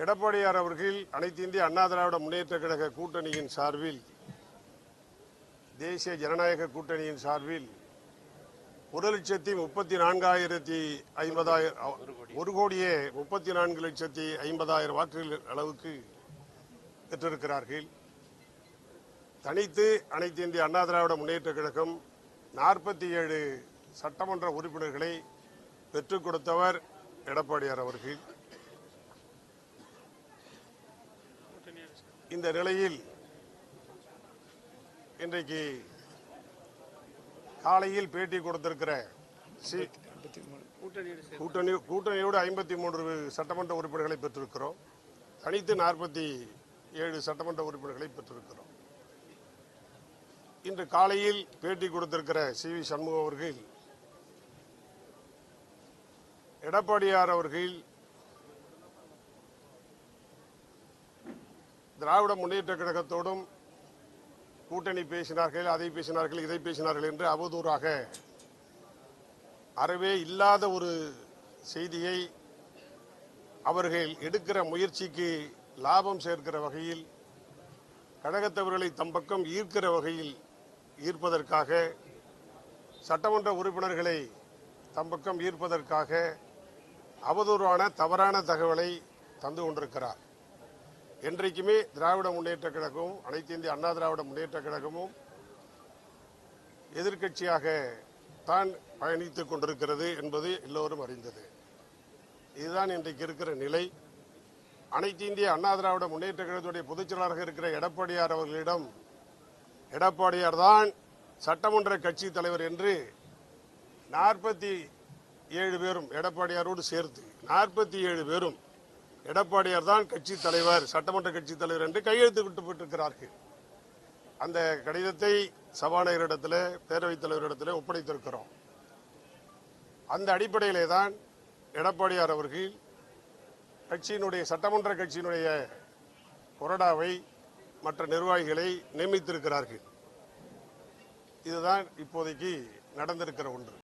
எடப்பாடியார் அவர்கள் அனைத்து இந்திய அண்ணா திராவிட முன்னேற்றக் கழக கூட்டணியின் சார்பில், தேசிய ஜனநாயக கூட்டணியின் சார்பில் 1,34,50,000 வாக்குகள் அளவுக்கு பெற்றிருக்கிறார்கள். தனித்து அனைத்து இந்திய அண்ணா திராவிட முன்னேற்றக் கழகம் 47 சட்டமன்ற உறுப்பினர்களை பெற்றுக் கொடுத்தவர் எடப்பாடியார் அவர்கள். இந்த நிலையில் இன்றைக்கு காலையில் பேட்டி கொடுத்திருக்கிற கூட்டணியோடு 53 சட்டமன்ற உறுப்பினர்களை பெற்றிருக்கிறோம். தனித்து 47 சட்டமன்ற உறுப்பினர்களை பெற்றிருக்கிறோம். இன்று காலையில் பேட்டி கொடுத்திருக்கிற சி.வி. சண்முகம் அவர்கள், எடப்பாடியார் அவர்கள் திராவிட முன்னேற்ற கழகத்தோடும் கூட்டணி பேசினார்கள், அதை பேசினார்கள், இதை பேசினார்கள் என்று அவதூறாக அறவே இல்லாத ஒரு செய்தியை அவர்கள் எடுக்கிற முயற்சிக்கு லாபம் சேர்க்கிற வகையில், கழகத்தவர்களை தம் பக்கம் ஈர்க்கிற வகையில் ஈர்ப்பதற்காக, சட்டமன்ற உறுப்பினர்களை தம் பக்கம் ஈர்ப்பதற்காக அவதூறான தவறான தகவலை தந்து கொண்டிருக்கிறார். என்றைக்குமே திராவிட முன்னேற்ற கழகமும் அனைத்து இந்திய அண்ணா திராவிட முன்னேற்ற கழகமும் எதிர்க்கட்சியாக தான் பயணித்துக் கொண்டிருக்கிறது என்பது எல்லோரும் அறிந்தது. இதுதான் இன்றைக்கு இருக்கிற நிலை. அனைத்து இந்திய அண்ணா திராவிட முன்னேற்ற கழகத்துடைய பொதுச் செயலாளராக இருக்கிற எடப்பாடியார் அவர்களிடம், எடப்பாடியார் தான் சட்டமன்ற கட்சி தலைவர் என்று 47 பேரும், எடப்பாடியாரோடு சேர்த்து 47 பேரும் எடப்பாடியார் தான் கட்சி தலைவர், சட்டமன்ற கட்சி தலைவர் என்று கையெழுத்து விட்டுவிட்டிருக்கிறார்கள். அந்த கடிதத்தை சபாநாயகரிடத்தில், பேரவைத் தலைவரிடத்தில் ஒப்படைத்திருக்கிறோம். அந்த அடிப்படையிலே தான் எடப்பாடியார் அவர்கள் கட்சியினுடைய, சட்டமன்ற கட்சியினுடைய கொறடாவை, மற்ற நிர்வாகிகளை நியமித்திருக்கிறார்கள். இதுதான் இப்போதைக்கு நடந்திருக்கிற ஒன்று.